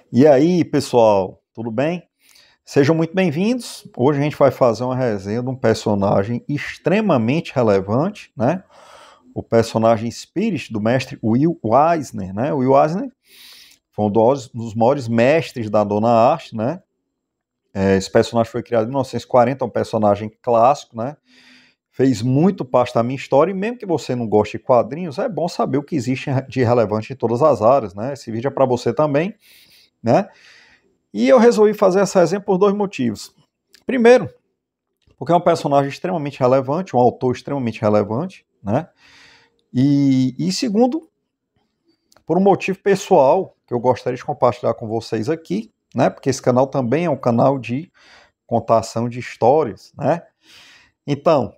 E aí, pessoal, tudo bem? Sejam muito bem-vindos. Hoje a gente vai fazer uma resenha de um personagem extremamente relevante, né? O personagem Spirit do mestre Will Eisner, né? O Will Eisner foi um dos maiores mestres da Dona Arte, né? Esse personagem foi criado em 1940, é um personagem clássico, né? Fez muito parte da minha história e mesmo que você não goste de quadrinhos, é bom saber o que existe de relevante em todas as áreas, né? Esse vídeo é para você também, né? E eu resolvi fazer essa resenha por dois motivos. Primeiro, porque é um personagem extremamente relevante, um autor extremamente relevante, né? E segundo, por um motivo pessoal que eu gostaria de compartilhar com vocês aqui, né? Porque esse canal também é um canal de contação de histórias, né? Então,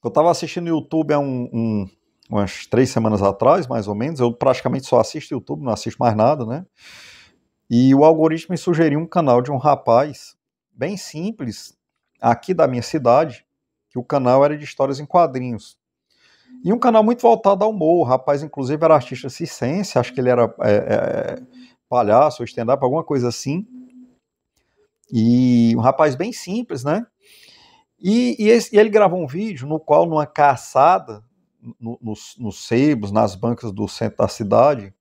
eu estava assistindo o YouTube há umas 3 semanas atrás, mais ou menos. Eu praticamente só assisto YouTube, não assisto mais nada, né? E o algoritmo me sugeriu um canal de um rapaz bem simples, aqui da minha cidade, que o canal era de histórias em quadrinhos. E um canal muito voltado ao humor. O rapaz, inclusive, era artista circense, acho que ele era palhaço ou stand-up, alguma coisa assim. E um rapaz bem simples, né? E ele gravou um vídeo no qual, numa caçada, nos sebos, nas bancas do centro da cidade,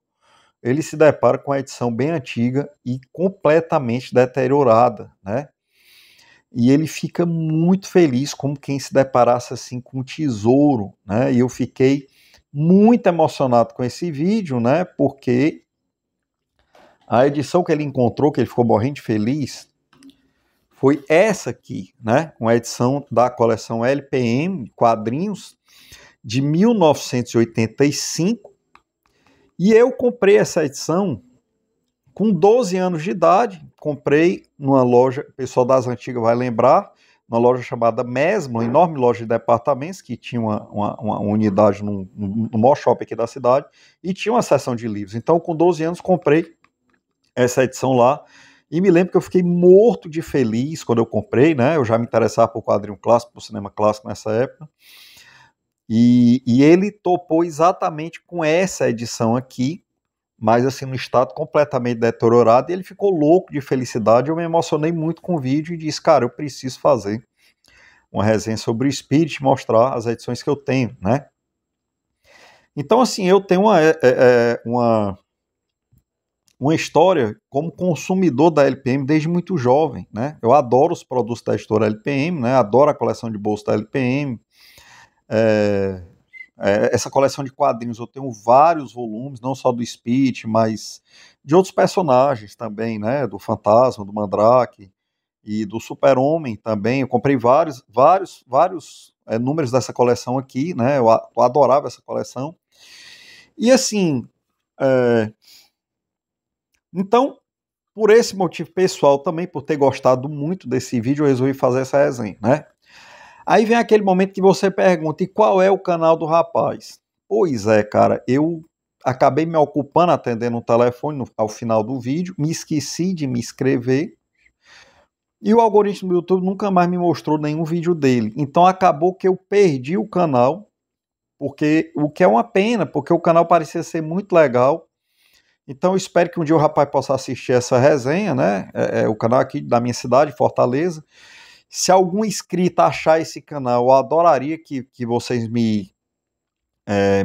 ele se depara com a edição bem antiga e completamente deteriorada, né? E ele fica muito feliz, como quem se deparasse assim com um tesouro, né? E eu fiquei muito emocionado com esse vídeo, né? Porque a edição que ele encontrou, que ele ficou morrendo de feliz, foi essa aqui, né? Uma edição da coleção LPM, quadrinhos, de 1985. E eu comprei essa edição com 12 anos de idade. Comprei numa loja, o pessoal das antigas vai lembrar, uma loja chamada Mesmo, uma enorme loja de departamentos, que tinha uma unidade no maior shopping aqui da cidade, e tinha uma seção de livros. Então, com 12 anos, comprei essa edição lá, e me lembro que eu fiquei morto de feliz quando eu comprei, né? Eu já me interessava por quadrinho clássico, por cinema clássico nessa época. E ele topou exatamente com essa edição aqui, mas assim, no estado completamente deteriorado, e ele ficou louco de felicidade. Eu me emocionei muito com o vídeo e disse, cara, eu preciso fazer uma resenha sobre o Spirit, mostrar as edições que eu tenho, né? Então, assim, eu tenho uma história como consumidor da LPM desde muito jovem, né? Eu adoro os produtos da editora LPM, né? Adoro a coleção de bolsos da LPM. É, essa coleção de quadrinhos eu tenho vários volumes, não só do Spirit, mas de outros personagens também, né? Do Fantasma, do Mandrake e do Super-Homem também. Eu comprei vários números dessa coleção aqui, né? Eu adorava essa coleção. E assim, é, então, por esse motivo pessoal também, por ter gostado muito desse vídeo, eu resolvi fazer essa resenha, né? Aí vem aquele momento que você pergunta, e qual é o canal do rapaz? Pois é, cara, eu acabei me ocupando atendendo o telefone ao final do vídeo, me esqueci de me inscrever, e o algoritmo do YouTube nunca mais me mostrou nenhum vídeo dele. Então acabou que eu perdi o canal, porque o que é uma pena, porque o canal parecia ser muito legal. Então eu espero que um dia o rapaz possa assistir essa resenha, né? O canal aqui da minha cidade, Fortaleza. Se algum inscrito achar esse canal, eu adoraria que vocês me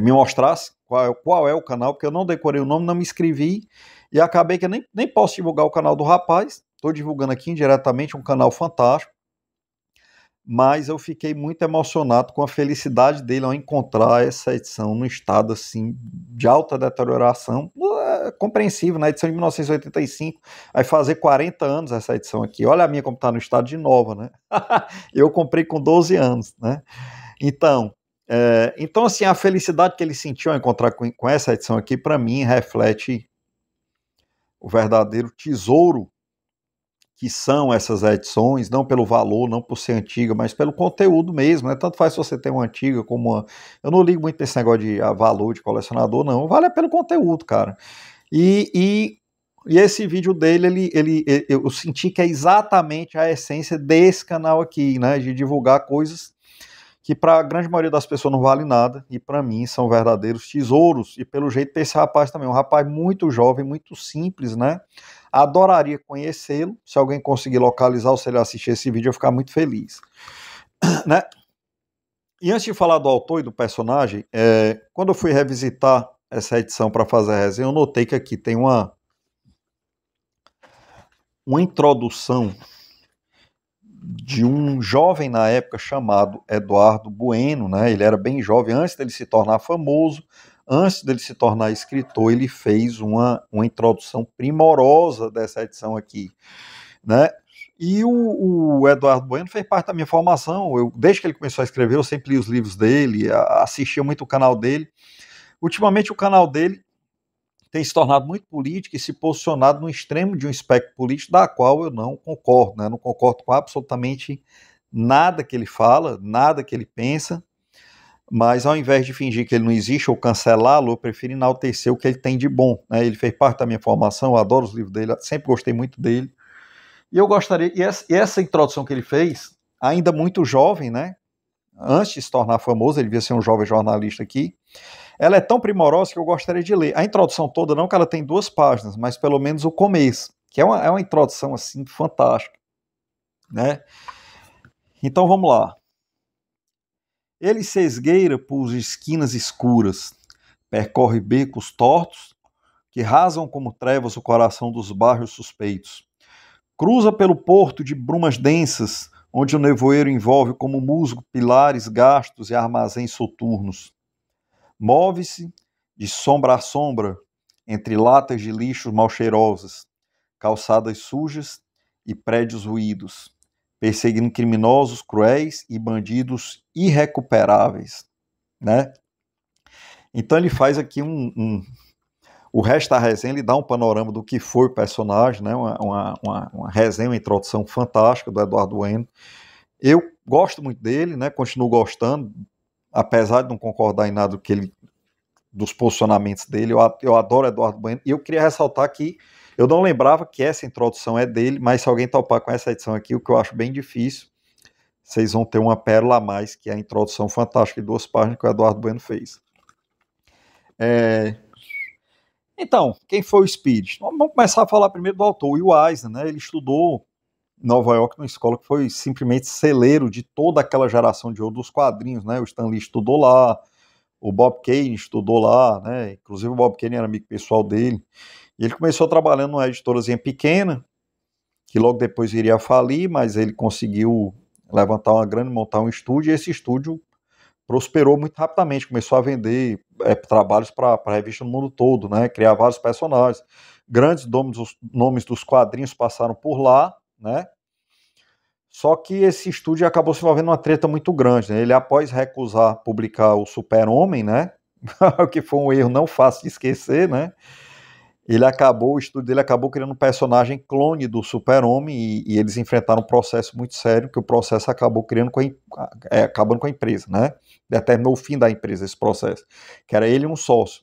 mostrassem qual é o canal, porque eu não decorei o nome, não me inscrevi e acabei que eu nem posso divulgar o canal do rapaz. Estou divulgando aqui indiretamente um canal fantástico, mas eu fiquei muito emocionado com a felicidade dele ao encontrar essa edição no estado assim de alta deterioração. É compreensível, na edição de 1985, vai fazer 40 anos essa edição aqui. Olha a minha como está no estado de nova, né? Eu comprei com 12 anos, né? Então assim, a felicidade que ele sentiu ao encontrar com essa edição aqui, para mim, reflete o verdadeiro tesouro que são essas edições, não pelo valor, não por ser antiga, mas pelo conteúdo mesmo, né? Tanto faz se você tem uma antiga como uma... Eu não ligo muito nesse negócio de valor de colecionador, não. Vale pelo conteúdo, cara. E esse vídeo dele, eu senti que é exatamente a essência desse canal aqui, né? De divulgar coisas que para a grande maioria das pessoas não vale nada, e para mim são verdadeiros tesouros, e pelo jeito desse rapaz também, um rapaz muito jovem, muito simples, né? Adoraria conhecê-lo, se alguém conseguir localizar ou se ele assistir esse vídeo, eu ficar muito feliz, né? E antes de falar do autor e do personagem, quando eu fui revisitar essa edição para fazer a resenha, eu notei que aqui tem uma introdução de um jovem na época chamado Eduardo Bueno, né? Ele era bem jovem, antes dele se tornar famoso, antes dele se tornar escritor, ele fez uma introdução primorosa dessa edição aqui, né? E o Eduardo Bueno fez parte da minha formação. Desde que ele começou a escrever, eu sempre li os livros dele, assistia muito o canal dele. Ultimamente, o canal dele tem se tornado muito político e se posicionado no extremo de um espectro político da qual eu não concordo, né? Não concordo com absolutamente nada que ele fala, nada que ele pensa, mas ao invés de fingir que ele não existe ou cancelá-lo, eu prefiro enaltecer o que ele tem de bom, né? Ele fez parte da minha formação, eu adoro os livros dele, sempre gostei muito dele. E eu gostaria, e essa introdução que ele fez, ainda muito jovem, né? Antes de se tornar famoso, ele devia ser um jovem jornalista aqui, ela é tão primorosa que eu gostaria de ler. A introdução toda não, que ela tem 2 páginas, mas pelo menos o começo, que é uma introdução assim fantástica, né? Então vamos lá. Ele se esgueira por esquinas escuras, percorre becos tortos que rasam como trevas o coração dos bairros suspeitos. Cruza pelo porto de brumas densas, onde o nevoeiro envolve como musgo pilares gastos e armazéns soturnos. Move-se de sombra a sombra, entre latas de lixo mal cheirosas, calçadas sujas e prédios ruídos, perseguindo criminosos cruéis e bandidos irrecuperáveis, né? Então ele faz aqui o resto da resenha, ele dá um panorama do que foi o personagem, né? Uma resenha, uma introdução fantástica do Eduardo Bueno. Eu gosto muito dele, né? Continuo gostando, apesar de não concordar em nada dos posicionamentos dele. Eu adoro Eduardo Bueno. E eu queria ressaltar que eu não lembrava que essa introdução é dele, mas se alguém topar com essa edição aqui, o que eu acho bem difícil, vocês vão ter uma pérola a mais, que é a introdução fantástica de 2 páginas que o Eduardo Bueno fez. Então, quem foi o Spirit? Vamos começar a falar primeiro do autor, o Will Eisner, né? Ele estudou em Nova York, numa escola que foi simplesmente celeiro de toda aquela geração de ouro dos quadrinhos, né? O Stan Lee estudou lá, o Bob Kane estudou lá, né? Inclusive o Bob Kane era amigo pessoal dele. E ele começou trabalhando numa editorazinha pequena, que logo depois iria falir, mas ele conseguiu levantar uma grana, montar um estúdio, e esse estúdio prosperou muito rapidamente, começou a vender trabalhos para a revista no mundo todo, né? Criar vários personagens. Grandes nomes dos quadrinhos passaram por lá, né? Só que esse estúdio acabou se envolvendo numa treta muito grande, né? Ele, após recusar publicar o Super-Homem, né? O que foi um erro não fácil de esquecer, né? O estúdio dele acabou criando um personagem clone do Super-Homem e eles enfrentaram um processo muito sério, que o processo acabou acabando com a empresa, né? Determinou o fim da empresa, esse processo, que era ele e um sócio.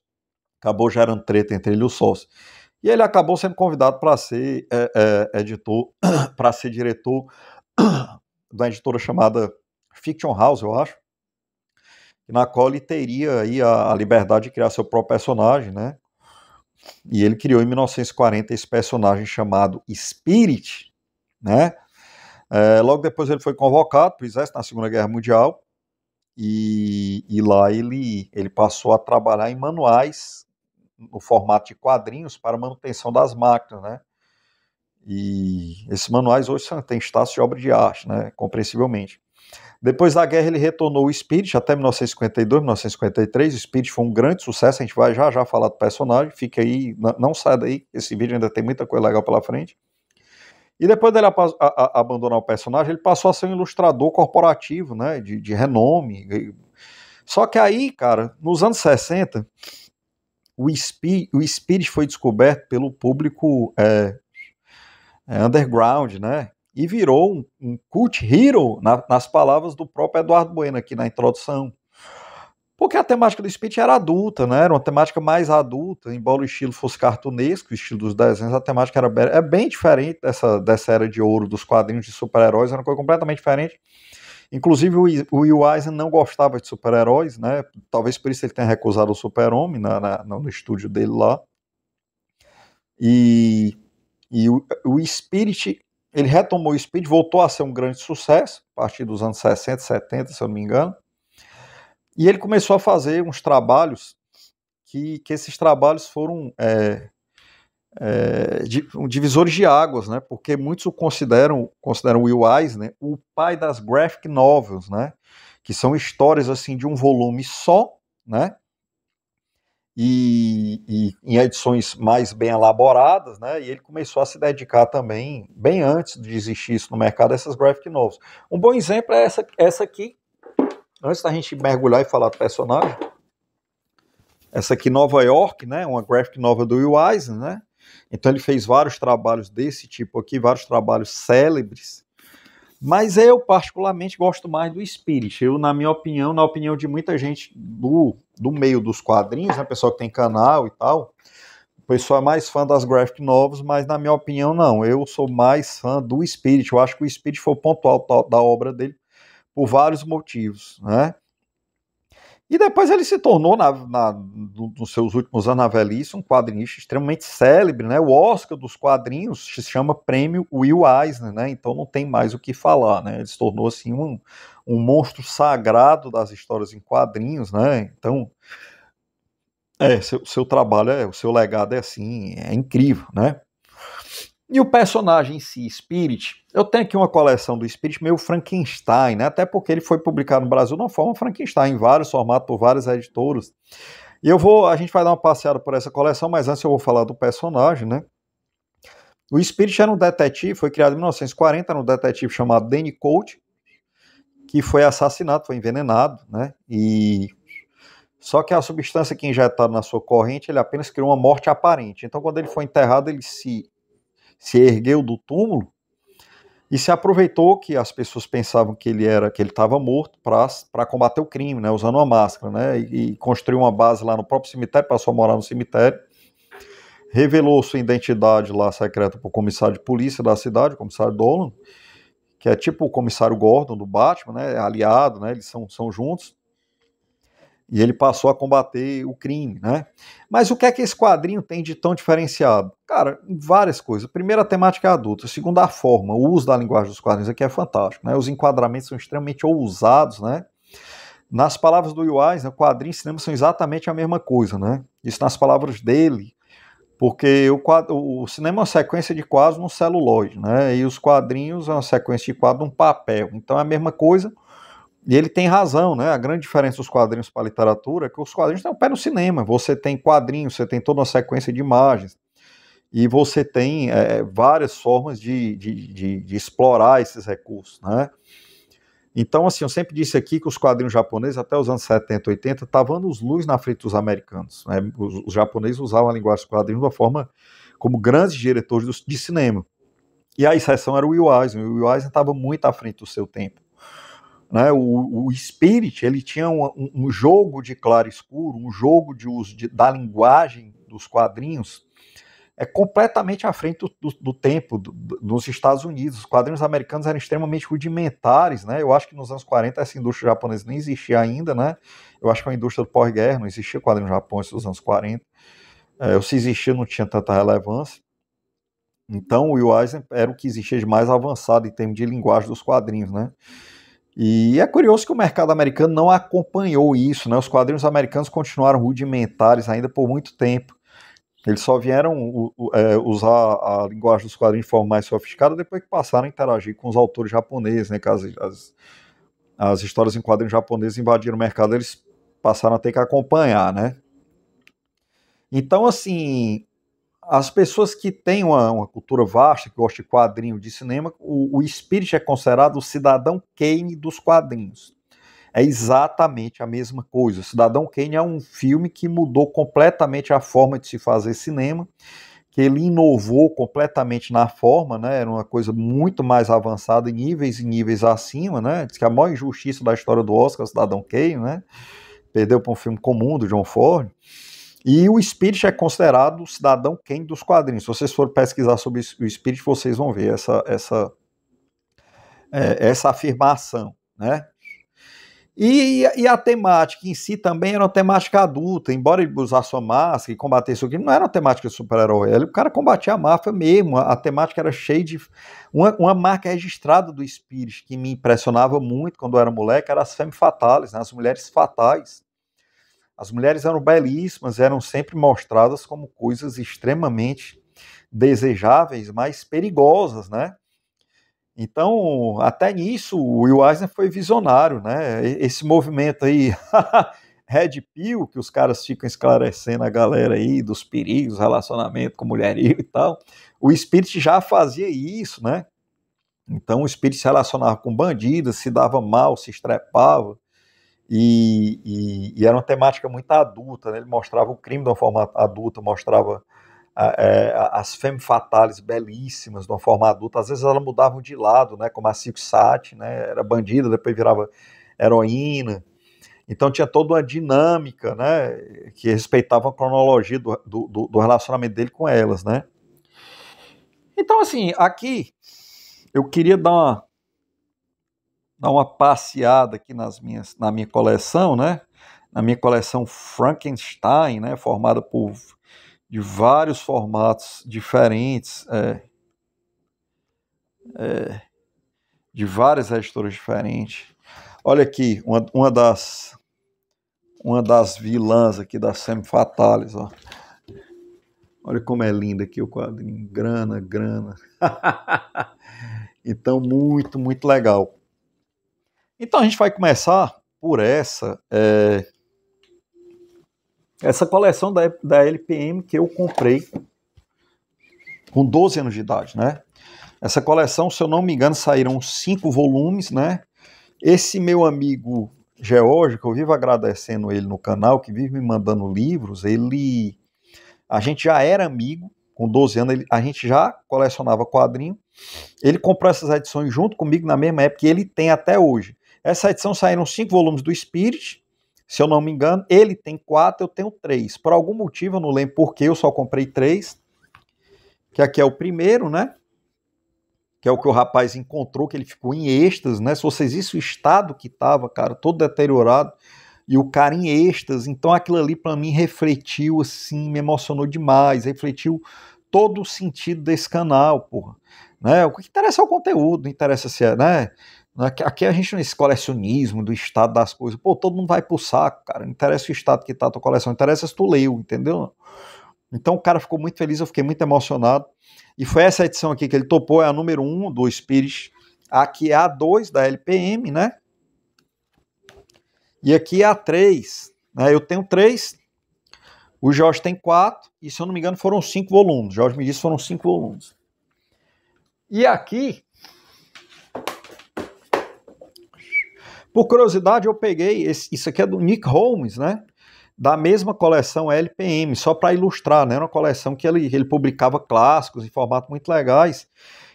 Acabou gerando treta entre ele e o sócio. E ele acabou sendo convidado para ser editor, para ser diretor da editora chamada Fiction House, eu acho, na qual ele teria aí a liberdade de criar seu próprio personagem, né? E ele criou em 1940 esse personagem chamado Spirit, né? Logo depois ele foi convocado para o exército na Segunda Guerra Mundial e lá ele passou a trabalhar em manuais no formato de quadrinhos para manutenção das máquinas, né? E esses manuais hoje têm status de obra de arte, né? Compreensivelmente. Depois da guerra ele retornou o Spirit até 1952, 1953. O Spirit foi um grande sucesso, a gente vai já falar do personagem, fica aí, não sai daí, esse vídeo ainda tem muita coisa legal pela frente. E depois dele abandonar o personagem, ele passou a ser um ilustrador corporativo, né, de renome. Só que aí, cara, nos anos 60, o Spirit foi descoberto pelo público underground, né? E virou um cult hero, nas palavras do próprio Eduardo Bueno aqui na introdução. Porque a temática do Spirit era adulta, né? Era uma temática mais adulta, embora o estilo fosse cartunesco, o estilo dos desenhos, a temática era bem diferente dessa era de ouro dos quadrinhos de super-heróis, era uma coisa completamente diferente. Inclusive o Will Eisner não gostava de super-heróis, né? Talvez por isso ele tenha recusado o Super-Homem no estúdio dele lá. E o Spirit, ele retomou o Spirit, voltou a ser um grande sucesso, a partir dos anos 60, 70, se eu não me engano. E ele começou a fazer uns trabalhos que esses trabalhos foram divisores de águas, né? Porque muitos o consideram o Will Eisner o pai das graphic novels, né? Que são histórias assim de um volume só, né? E em edições mais bem elaboradas, né? E ele começou a se dedicar também, bem antes de existir isso no mercado, a essas graphic novels. Um bom exemplo é essa aqui, antes da gente mergulhar e falar do personagem. Essa aqui, Nova York, né? Uma graphic novel do Will Eisner, né? Então ele fez vários trabalhos desse tipo aqui, vários trabalhos célebres. Mas eu, particularmente, gosto mais do Spirit. Eu, na minha opinião, na opinião de muita gente do meio dos quadrinhos, né, pessoal que tem canal e tal, o pessoal é mais fã das graphic novels, mas na minha opinião, não. Eu sou mais fã do Spirit. Eu acho que o Spirit foi o ponto alto da obra dele por vários motivos, né? E depois ele se tornou, nos seus últimos anos na velhice, um quadrinista extremamente célebre, né? O Oscar dos quadrinhos se chama Prêmio Will Eisner, né? Então não tem mais o que falar, né? Ele se tornou, assim, um monstro sagrado das histórias em quadrinhos, né? Então, seu trabalho, o seu legado é, assim, é incrível, né? E o personagem em si, Spirit, eu tenho aqui uma coleção do Spirit meio Frankenstein, né? Até porque ele foi publicado no Brasil de uma forma Frankenstein, em vários formatos, por várias editoras. E a gente vai dar uma passeada por essa coleção, mas antes eu vou falar do personagem, né? O Spirit era um detetive, foi criado em 1940, era um detetive chamado Danny Colt, que foi assassinado, foi envenenado, né? Só que a substância que injetada na sua corrente, ele apenas criou uma morte aparente. Então, quando ele foi enterrado, ele se ergueu do túmulo e se aproveitou que as pessoas pensavam que ele estava morto para combater o crime, né, usando uma máscara, né, e construiu uma base lá no próprio cemitério, passou a morar no cemitério, revelou sua identidade lá secreta para o comissário de polícia da cidade, o comissário Dolan, que é tipo o comissário Gordon do Batman, né, aliado, né, eles são juntos. E ele passou a combater o crime, né? Mas o que é que esse quadrinho tem de tão diferenciado? Cara, várias coisas. Primeiro, a temática é adulta. Segundo, a forma, o uso da linguagem dos quadrinhos aqui é fantástico, né? Os enquadramentos são extremamente ousados, né? Nas palavras do Will Eisner, quadrinho e cinema são exatamente a mesma coisa, né? Isso nas palavras dele, porque o cinema é uma sequência de quadros num celuloide, né? E os quadrinhos é uma sequência de quadros num papel. Então é a mesma coisa. E ele tem razão, né? A grande diferença dos quadrinhos para a literatura é que os quadrinhos têm o pé no cinema. Você tem quadrinhos, você tem toda uma sequência de imagens. E você tem várias formas de explorar esses recursos, né? Então, assim, eu sempre disse aqui que os quadrinhos japoneses, até os anos 70, 80, estavam anos luz na frente dos americanos, né? Os japoneses usavam a linguagem dos quadrinhos de uma forma como grandes diretores de cinema. E a exceção era o Will Eisner. O Will Eisner estava muito à frente do seu tempo. Né, o Spirit, ele tinha um jogo de claro e escuro, um jogo de uso da linguagem dos quadrinhos completamente à frente do tempo nos Estados Unidos. Os quadrinhos americanos eram extremamente rudimentares, né? Eu acho que nos anos 40 essa indústria japonesa nem existia ainda, né? Eu acho que a indústria do pós-guerra não existia quadrinhos japoneses nos anos 40. Ou se existia, não tinha tanta relevância. Então o Will Eisner era o que existia de mais avançado em termos de linguagem dos quadrinhos, né? E é curioso que o mercado americano não acompanhou isso, né? Os quadrinhos americanos continuaram rudimentares ainda por muito tempo. Eles só vieram usar a linguagem dos quadrinhos de forma mais sofisticada depois que passaram a interagir com os autores japoneses, né? Que as histórias em quadrinhos japoneses invadiram o mercado, eles passaram a ter que acompanhar, né? Então, assim, as pessoas que têm uma cultura vasta, que gostam de quadrinho, de cinema, o Spirit é considerado o Cidadão Kane dos quadrinhos. É exatamente a mesma coisa. O Cidadão Kane é um filme que mudou completamente a forma de se fazer cinema, que ele inovou completamente na forma, né? Era uma coisa muito mais avançada, em níveis acima, né? Diz que a maior injustiça da história do Oscar, o Cidadão Kane, né? Perdeu para um filme comum do John Ford. E o Spirit é considerado o Cidadão Kane dos quadrinhos. Se vocês forem pesquisar sobre o Spirit, vocês vão ver essa afirmação, né? E a temática em si também era uma temática adulta, embora ele usasse sua máscara e combatesse o crime, não era uma temática de super-herói, o cara combatia a máfia mesmo, a temática era cheia de... Uma marca registrada do Spirit que me impressionava muito quando eu era moleque eram as Femme Fatales, né, as mulheres fatais. As mulheres eram belíssimas, eram sempre mostradas como coisas extremamente desejáveis, mas perigosas, né? Então, até nisso, o Will Eisner foi visionário, né? Esse movimento aí, Red Pill, que os caras ficam esclarecendo a galera aí dos perigos, relacionamento com mulherio e tal, o Spirit já fazia isso, né? Então, o Spirit se relacionava com bandidos, se dava mal, se estrepava, e era uma temática muito adulta, né? Ele mostrava o crime de uma forma adulta, mostrava as femme fatales belíssimas de uma forma adulta, às vezes elas mudavam de lado, né, como a Silk Sat, né, era bandida, depois virava heroína, então tinha toda uma dinâmica, né, que respeitava a cronologia do relacionamento dele com elas, né. Então assim, aqui eu queria dar uma passeada aqui na minha coleção, né, na minha coleção Frankenstein, né, formada de vários formatos diferentes, de várias editoras diferentes. Olha aqui, uma das vilãs aqui das Femme Fatales, ó. Olha como é lindo aqui o quadrinho, grana, grana. Então, muito, muito legal. Então, a gente vai começar por essa coleção da LPM que eu comprei com 12 anos de idade, né? Essa coleção, se eu não me engano, saíram 5 volumes, né? Esse meu amigo George, que eu vivo agradecendo ele no canal, que vive me mandando livros, a gente já era amigo, com 12 anos, a gente já colecionava quadrinho, ele comprou essas edições junto comigo na mesma época, e ele tem até hoje. Essa edição saíram 5 volumes do Spirit, se eu não me engano, ele tem 4, eu tenho 3. Por algum motivo, eu não lembro porque eu só comprei 3, que aqui é o primeiro, né? Que é o que o rapaz encontrou, que ele ficou em êxtase, né? Se vocês vissem o estado que estava, cara, todo deteriorado, e o cara em êxtase, então aquilo ali para mim refletiu, assim, me emocionou demais, refletiu todo o sentido desse canal, porra. Né? O que interessa é o conteúdo, não interessa se é, né? Aqui a gente nesse colecionismo do estado das coisas, pô, todo mundo vai pro saco, cara, não interessa o estado que tá a tua coleção, interessa se tu leu, entendeu? Então o cara ficou muito feliz, eu fiquei muito emocionado. E foi essa edição aqui que ele topou, é a número 1 do Spirit. Aqui é a 2 da LPM, né? E aqui é a 3. Né? Eu tenho 3, o Jorge tem 4, e se eu não me engano foram 5 volumes. O Jorge me disse que foram 5 volumes. E aqui, por curiosidade, eu peguei, isso aqui é do Nick Holmes, né? Da mesma coleção LPM, só para ilustrar, né? Uma coleção que ele publicava clássicos em formato muito legais.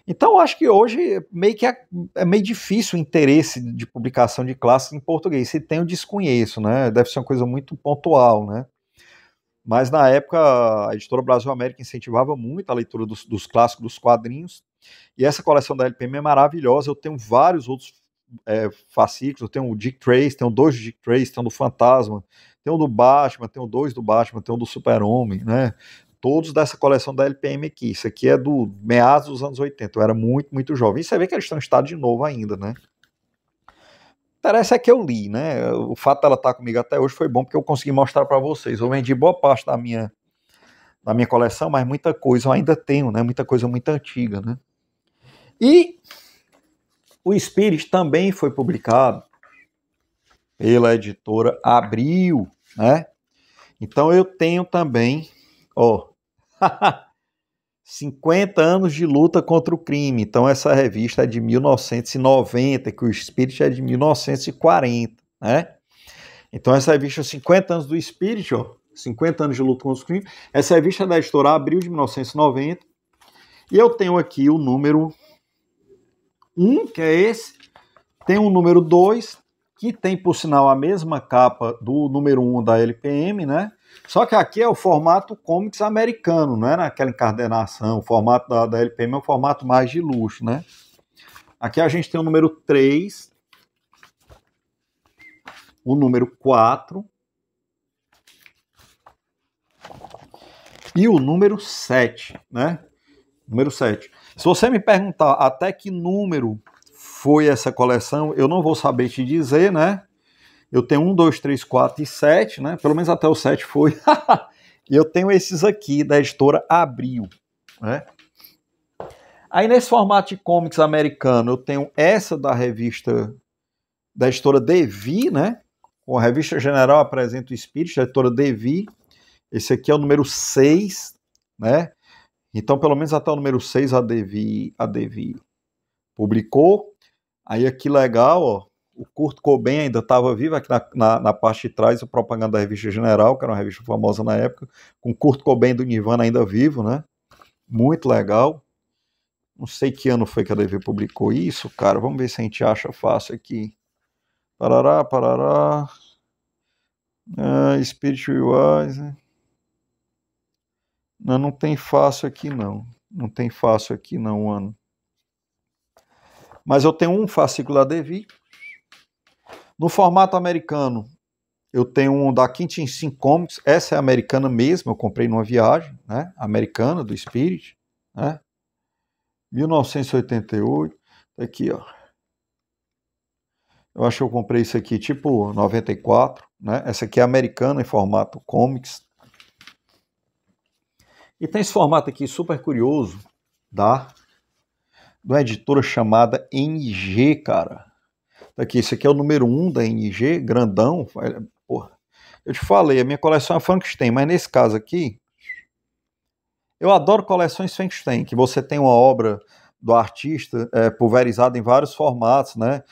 Então, acho que hoje meio que é meio difícil o interesse de publicação de clássicos em português. Se tem, eu desconheço, né? Deve ser uma coisa muito pontual, né? Mas na época, a editora Brasil América incentivava muito a leitura dos clássicos dos quadrinhos. E essa coleção da LPM é maravilhosa. Eu tenho vários outros fascículos. Eu tenho o Dick Tracy, tenho 2 do Dick Tracy, tenho do Fantasma, tenho um do Batman, tenho 2 do Batman, tenho um do Super-Homem, né? Todos dessa coleção da LPM aqui. Isso aqui é do meados dos anos 80. Eu era muito, muito jovem. E você vê que eles estão em estado de novo ainda, né? Interessa é que eu li, né? O fato dela estar comigo até hoje foi bom porque eu consegui mostrar para vocês. Eu vendi boa parte da minha coleção, mas muita coisa eu ainda tenho, né? Muita coisa muito antiga, né? E o Spirit também foi publicado pela editora Abril, né? Então eu tenho também, ó, 50 anos de luta contra o crime. Então essa revista é de 1990, que o Spirit é de 1940, né? Então essa revista 50 anos do Spirit, ó, 50 anos de luta contra o crime. Essa revista é da editora Abril de 1990. E eu tenho aqui o número 1, que é esse. Tem o número 2, que tem, por sinal, a mesma capa do número 1 da LPM, né? Só que aqui é o formato comics americano, não é naquela encadernação. O formato da LPM é um formato mais de luxo, né? Aqui a gente tem o número 3, o número 4 e o número 7, né? Número 7. Se você me perguntar até que número foi essa coleção, eu não vou saber te dizer, né? Eu tenho 1, 2, 3, 4 e 7, né? Pelo menos até o 7 foi. E eu tenho esses aqui da editora Abril, né? Aí nesse formato de comics americano, eu tenho essa da revista da editora Devi, né? Com a revista General Apresenta o Spirit, da editora Devi. Esse aqui é o número 6, né? Então, pelo menos até o número 6 a Devi publicou. Aí aqui legal, ó, o Kurt Cobain ainda estava vivo, aqui na parte de trás, o propaganda da revista General, que era uma revista famosa na época, com Kurt Cobain do Nirvana ainda vivo, né? Muito legal. Não sei que ano foi que a Devi publicou isso, cara. Vamos ver se a gente acha fácil aqui. Parará, parará. Spiritualize. Não tem fácil aqui, não. Não tem fácil aqui, não, ano. Mas eu tenho um fascículo da Devi. No formato americano, eu tenho um da Quintin Comics. Essa é americana mesmo, eu comprei numa viagem, né? Americana, do Spirit, né? 1988. Aqui, ó. Eu acho que eu comprei isso aqui tipo 94, né? Essa aqui é americana em formato comics. E tem esse formato aqui super curioso, de uma editora chamada NG, cara. Aqui, esse aqui é o número 1 da NG, grandão. Porra, eu te falei, a minha coleção é Frankenstein, mas nesse caso aqui, eu adoro coleções Frankenstein, que você tem uma obra do artista pulverizada em vários formatos, né?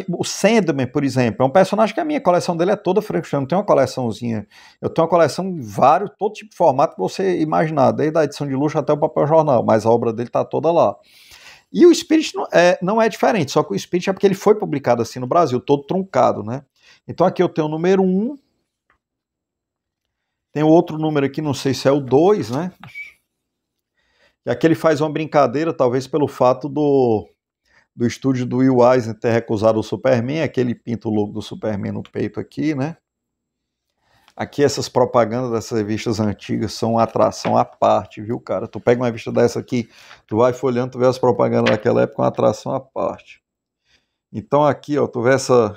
O Sandman, por exemplo, é um personagem que a minha coleção dele é toda Frankenstein, não tem uma coleçãozinha. Eu tenho uma coleção em vários, todo tipo de formato que você imaginar, desde a edição de luxo até o papel jornal, mas a obra dele está toda lá. E o Spirit não é diferente, só que o Spirit é porque ele foi publicado assim no Brasil, todo truncado, né? Então aqui eu tenho o número 1, tem outro número aqui, não sei se é o 2, né? E aqui ele faz uma brincadeira, talvez pelo fato do estúdio do Will Eisner ter recusado o Superman, aqui ele pinta o logo do Superman no peito aqui, né? Aqui essas propagandas dessas revistas antigas são uma atração à parte, viu, cara? Tu pega uma revista dessa aqui, tu vai folhando, tu vê as propagandas daquela época, uma atração à parte. Então aqui, ó, tu vê essa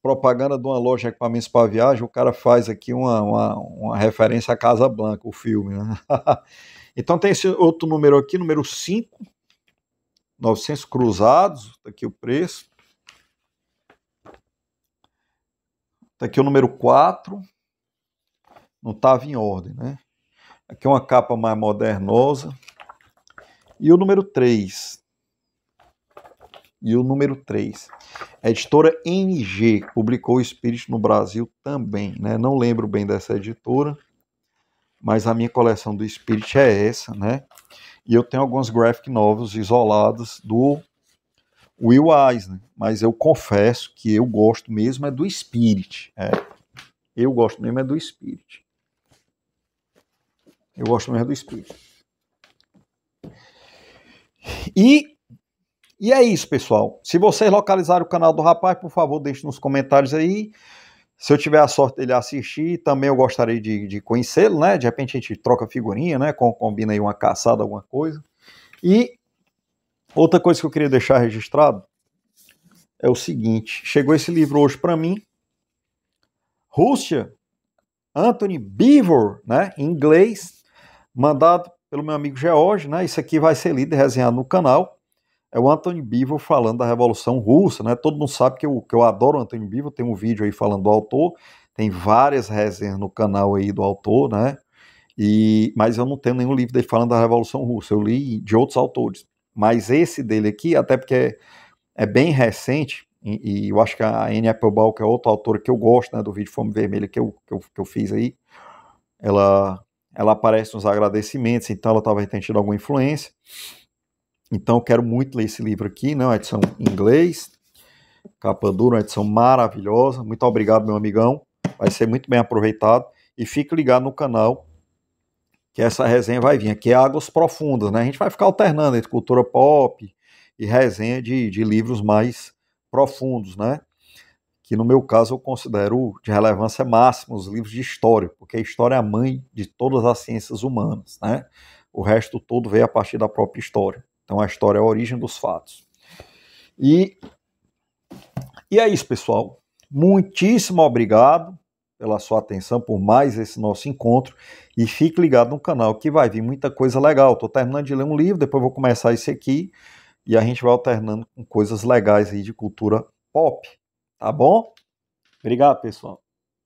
propaganda de uma loja de equipamentos para viagem, o cara faz aqui uma referência à Casa Blanca, o filme, né? Então tem esse outro número aqui, número 5, 900 cruzados, tá aqui o preço. Tá aqui o número 4, não estava em ordem, né? Aqui uma capa mais modernosa. E o número 3. A editora NG publicou o Spirit no Brasil também, né? Não lembro bem dessa editora, mas a minha coleção do Spirit é essa, né? E eu tenho alguns graphic novels isolados do Will Eisner, mas eu confesso que eu gosto mesmo é do Spirit. Eu gosto mesmo é do Spirit. E é isso, pessoal. Se vocês localizarem o canal do rapaz, por favor, deixe nos comentários aí. Se eu tiver a sorte dele assistir, também eu gostaria de conhecê-lo, né? De repente a gente troca figurinha, né? Combina aí uma caçada, alguma coisa. E outra coisa que eu queria deixar registrado é o seguinte. Chegou esse livro hoje para mim. Rússia, Anthony Beevor, né? Em inglês, mandado pelo meu amigo George, né? Isso aqui vai ser lido e resenhado no canal. É o Anthony Beevor falando da Revolução Russa, né? Todo mundo sabe que eu adoro o Anthony Beevor, tem um vídeo aí falando do autor, tem várias resenhas no canal aí do autor, né? Mas eu não tenho nenhum livro dele falando da Revolução Russa, eu li de outros autores. Mas esse dele aqui, até porque é bem recente, e eu acho que a Anne Applebaum, que é outra autora que eu gosto, né, do vídeo Fome Vermelha que eu fiz aí, ela aparece nos agradecimentos, então ela talvez tenha tido alguma influência. Então eu quero muito ler esse livro aqui, né? Uma edição em inglês, capa dura, uma edição maravilhosa. Muito obrigado, meu amigão. Vai ser muito bem aproveitado. E fique ligado no canal, que essa resenha vai vir. Aqui é Águas Profundas, né? A gente vai ficar alternando entre cultura pop e resenha de livros mais profundos, né? Que no meu caso eu considero de relevância máxima os livros de história, porque a história é a mãe de todas as ciências humanas, né? O resto todo veio a partir da própria história. Então a história é a origem dos fatos. E é isso, pessoal. Muitíssimo obrigado pela sua atenção, por mais esse nosso encontro, e fique ligado no canal que vai vir muita coisa legal. Estou terminando de ler um livro, depois vou começar esse aqui, e a gente vai alternando com coisas legais aí de cultura pop, tá bom? Obrigado, pessoal.